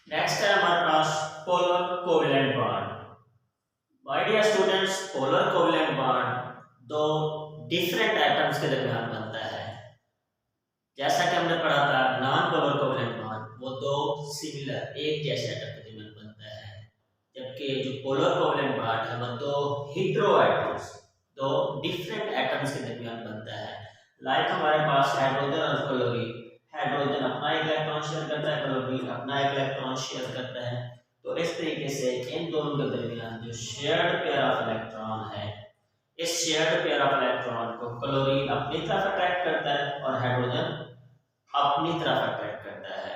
Next है हमारे पास polar covalent bond. My dear students, polar covalent bond दो डिफरेंट एटम्स के दरमियान बनता है। जैसा कि हमने पढ़ा था नॉन पोलर कोवेलेंट बॉन्ड वो दो सिमिलर एक जैसे एटम के दरमियान बनता है, जबकि जो पोलर कोवेलेंट बॉन्ड है वो दो हेटेरो एटम्स दो डिफरेंट एटम्स के दरमियान बनता है। लाइक हमारे पास हाइड्रोजन और क्लोरीन, हाइड्रोजन अपना एक इलेक्ट्रॉन शेयर करता है, क्लोरीन अपना एक इलेक्ट्रॉन शेयर करता है। तो इस तरीके से इन दोनों के दरमियान जो शेयर्ड पेयर ऑफ इलेक्ट्रॉन है, इस शेयर्ड पेयर ऑफ इलेक्ट्रॉन को क्लोरीन अपनी तरफ अट्रैक्ट करता है और हाइड्रोजन अपनी तरफ अट्रैक्ट करता है।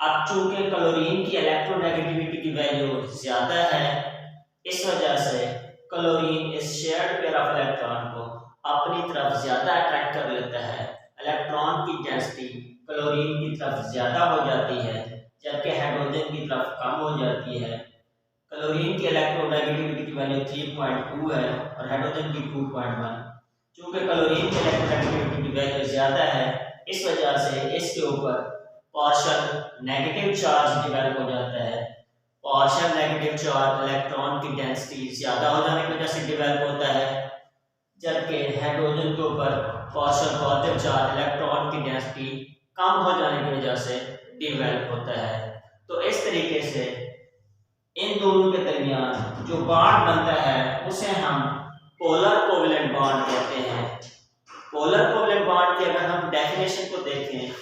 अब चूंकि क्लोरीन की इलेक्ट्रोनेगेटिविटी की वैल्यू ज्यादा है, इस वजह से क्लोरीन इस शेयर्ड पेयर ऑफ इलेक्ट्रॉन को अपनी तरफ ज्यादा अट्रैक्ट कर लेता है। इलेक्ट्रॉन की डेंसिटी क्लोरीन की तरफ ज्यादा हो जाती है, जबकि हाइड्रोजन की तरफ कम हो जाती है। क्लोरीन की इलेक्ट्रोनेगेटिविटी की वैल्यू 3.2 है और हाइड्रोजन की 2.1। चूंकि क्लोरीन की इलेक्ट्रोनेगेटिविटी की वैल्यू ज्यादा है, इस वजह से इसके ऊपर पार्शियल नेगेटिव चार्ज डेवलप हो जाता है। पार्शियल नेगेटिव चार्ज इलेक्ट्रॉन की डेंसिटी ज्यादा हो जाने की वजह से डेवलप होता है, जबकि हाइड्रोजन के ऊपर पार्शियल पॉजिटिव चार्ज इलेक्ट्रॉन की डेंसिटी कम हो जाने की वजह से डेवलप होता है। तो इस तरीके से इन दोनों के दरमियान जो बॉन्ड बनता है उसे हम पोलर कोवेलेंट बॉन्ड कहते हैं। पोलर कोवेलेंट बॉन्ड की अगर हम डेफिनेशन को देखें,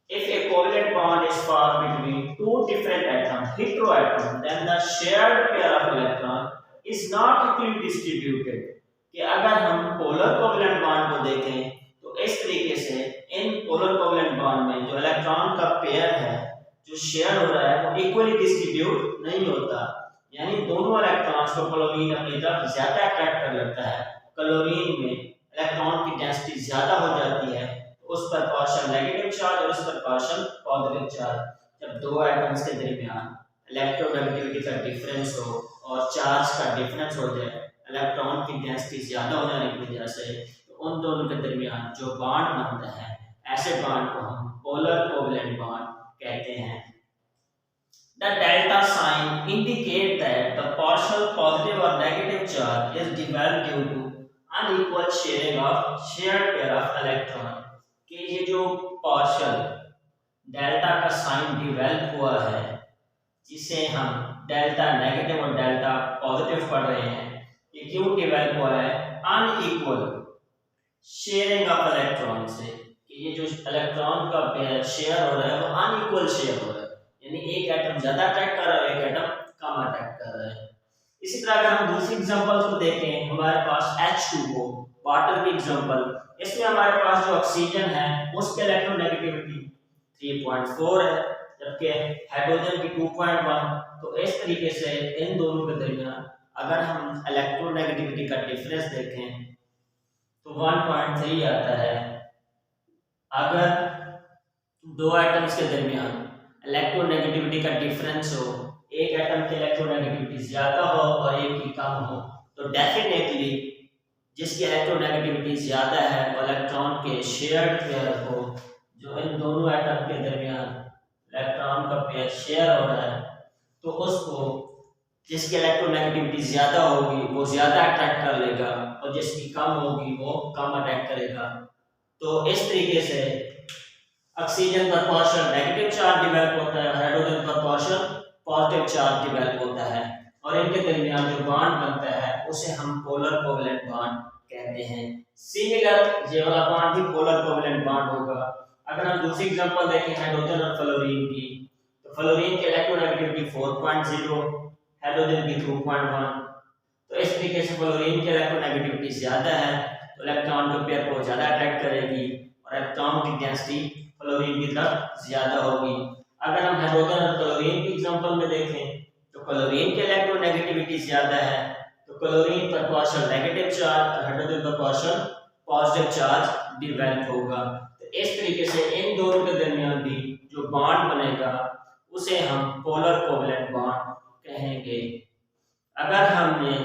if a covalent bond is formed between two different atoms, heteroatom, then the shared pair of electron is not equally distributed। कि अगर हम पोलर कोवेलेंट बॉन्ड को देखें तो इस तरीके से इन पोलर कोवेलेंट बॉन्ड में जो इलेक्ट्रॉन का पेयर है जो शेयर हो रहा है वो इक्वली डिस्ट्रीब्यूट नहीं होता, यानी दोनों इलेक्ट्रॉन्स को क्लोरीन अपनी तरफ ज्यादा अट्रैक्ट कर लेता है। क्लोरीन में इलेक्ट्रॉन की डेंसिटी ज्यादा हो जाती है, उस पर पार्शियल नेगेटिव चार्ज और उस पर पार्शियल पॉजिटिव चार्ज। जब दो एटम्स के दरमियान इलेक्ट्रोनेगेटिविटी का डिफरेंस हो और चार्ज का डिफरेंस हो जाए, इलेक्ट्रॉन की डेंसिटी ज्यादा हो जाने की वजह से, तो उन दोनों के दरमियान जो बॉन्ड बनता है, ऐसे बॉन्ड को हम पोलर कोवेलेंट बॉन्ड कहते हैं। The delta sign indicate that the partial positive or negative charge is developed due to unequal sharing of shared pair of electron। कि ये जो पार्शियल डेल्टा का साइन डिवेल्प हुआ है, जिसे हम डेल्टा नेगेटिव और डेल्टा पॉजिटिव पढ़ रहे हैं, ये क्यों डिवेल्प हुआ है? अनइक्वल शेयरिंग ऑफ इलेक्ट्रॉन से, कि ये जो इलेक्ट्रॉन का पेयर शेयर हो रहा है वो अनइक्वल शेयर हो रहा है, यानी एक एटम ज्यादा अट्रैक्ट कर रहा है, एक एटम कम अट्रैक्ट कर रहा है। इसी तरह अगर हम दूसरी एग्जांपल को देखें, हमारे पास H2O वाटर की एग्जांपल, इसमें हमारे पास जो ऑक्सीजन है उसकी इलेक्ट्रोनेगेटिविटी 3.4 है, जबकि हाइड्रोजन की 2.1। तो इस तरीके से इन दोनों के दरमियान अगर हम इलेक्ट्रोनेगेटिविटी का डिफरेंस देखें तो 1.3 आता है। अगर दो एटम्स के दरमियान इलेक्ट्रोनेगेटिविटी का डिफरेंस हो, एक एटम की इलेक्ट्रोनेगेटिविटी ज्यादा हो और एक की कम हो, तो डेफिनेटली जिसकी इलेक्ट्रोनेगेटिविटी ज्यादा है वो इलेक्ट्रॉन के शेयर्ड पेयर को, जो इन दोनों एटम के दरमियान इलेक्ट्रॉन का पेयर शेयर हो रहा है, तो उसको जिसकी इलेक्ट्रोनेगेटिविटी ज्यादा होगी वो ज्यादा अट्रैक्ट कर लेगा और जिसकी कम होगी वो कम अट्रैक्ट करेगा। तो इस तरीके से ऑक्सीजन पर पार्शियल नेगेटिव चार्ज डेवलप होता है, हाइड्रोजन पर पार्शियल पॉजिटिव चार्ज डेवलप होता है, और इनके दरमियान जो बॉन्ड बनता है उसे हम पोलर कोवेलेंट बॉन्ड कहते हैं। सिमिलर ये वाला बॉन्ड भी पोलर कोवेलेंट बॉन्ड होगा। अगर हम दूसरी एग्जांपल देखें हाइड्रोजन और फ्लोरीन की, तो फ्लोरीन की इलेक्ट्रोनेगेटिविटी 4.0, हाइड्रोजन की 2.1। तो इस तरीके से फ्लोरीन की इलेक्ट्रोनेगेटिविटी ज्यादा है तो इलेक्ट्रॉन के पेयर को ज्यादा अट्रैक्ट करेगी और इलेक्ट्रॉन की डेंसिटी फ्लोरीन की तरफ ज्यादा होगी। अगर हम हाइड्रोजन और क्लोरीन की एग्जांपल में देखें तो क्लोरीन की इलेक्ट्रोनेगेटिविटी ज्यादा है, तो क्लोरीन पर पार्शियल नेगेटिव चार्ज और हाइड्रोजन पर पार्शियल पॉजिटिव चार्ज डेवलप होगा। तो इस तरीके से इन दोनों के दरमियान भी जो बॉन्ड बनेगा उसे हम पोलर कोवेलेंट बॉन्ड कहेंगे। अगर हमने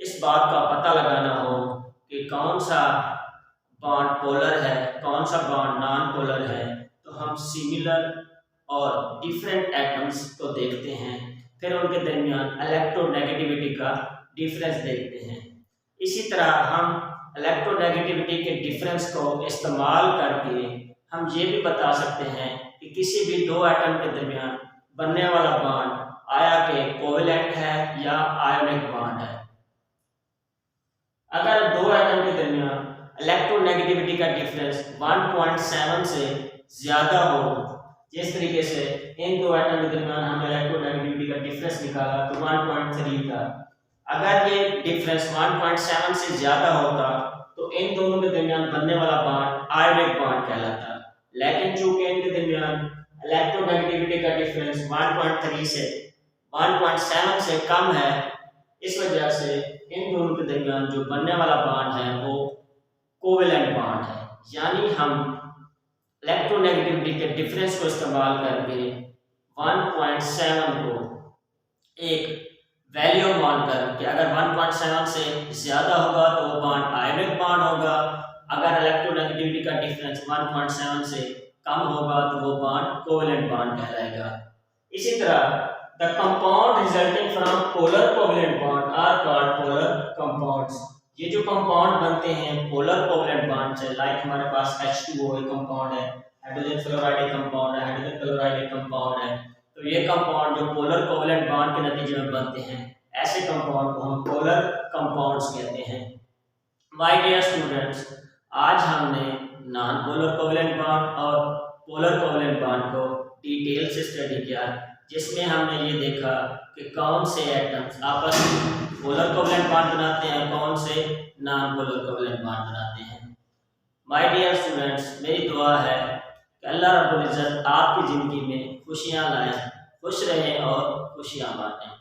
इस बात का पता लगाना हो कि कौन सा बॉन्ड पोलर है, कौन सा बॉन्ड नॉन पोलर है, तो हम सिमिलर और डिफरेंट एटम्स को देखते हैं, फिर उनके दरमियान इलेक्ट्रोनेगेटिविटी का डिफरेंस देखते हैं। इसी तरह हम इलेक्ट्रोनेगेटिविटी के डिफरेंस को इस्तेमाल करके हम ये भी बता सकते हैं कि किसी भी दो एटम के दरमियान बनने वाला बॉन्ड आया के कोवेलेंट है या आयोनिक बॉन्ड है। अगर दो एटम के दरमियान इलेक्ट्रोनेगेटिविटी का डिफरेंस 1.7 से ज्यादा हो, जिस तरीके से इन दो एटम के दरमियान हमने इलेक्ट्रोनेगेटिविटी का डिफरेंस निकाला तो 1.3 था, अगर ये डिफरेंस 1.7 से ज्यादा होता तो इन दोनों के दरमियान बनने वाला बॉन्ड आयोनिक बॉन्ड कहलाता। लेकिन चूंकि इनके दरमियान इलेक्ट्रोनेगेटिविटी का डिफरेंस 1.3 से 1.7 से कम है, इस वजह से इन दोनों के दरमियान जो बनने वाला बॉन्ड है वो कोवेलेंट बॉन्ड है। यानी हम इलेक्ट्रोनेगेटिविटी के डिफरेंस को इस्तेमाल करके 1.7 को एक वैल्यू मानकर कि अगर 1.7 से ज्यादा होगा तो वो बॉन्ड आयोनिक बॉन्ड होगा, अगर इलेक्ट्रोनेगेटिविटी का डिफरेंस 1.7 से कम होगा तो वो बॉन्ड कोवेलेंट बॉन्ड कहलाएगा। इसी तरह the compound resulting from polar covalent bond are called polar compounds. ये जो कंपाउंड बनते हैं पोलर कोवेलेंट बॉन्ड से, लाइक हमारे पास H2O एक कंपाउंड है, हाइड्रोजन फ्लोराइड एक कंपाउंड है, हाइड्रोजन क्लोराइड एक कंपाउंड है, तो ये कंपाउंड जो पोलर कोवेलेंट बॉन्ड के नतीजे में बनते हैं, ऐसे कंपाउंड को हम पोलर कंपाउंड्स कहते हैं। माय डियर स्टूडेंट्स, आज हमने नॉन पोलर कोवेलेंट बॉन्ड और पोलर कोवेलेंट बॉन्ड को डिटेल से स्टडी किया, जिसमें हमने ये देखा कि कौन से एटम्स आपस में पोलर कोवेलेंट बॉन्ड बनाते हैं, कौन से नॉन पोलर कोवेलेंट बॉन्ड बनाते हैं। माय डियर स्टूडेंट्स, मेरी दुआ है कि अल्लाह रब्बुल इज्जत आपकी ज़िंदगी में खुशियाँ लाए, खुश रहें और खुशियाँ बांटें।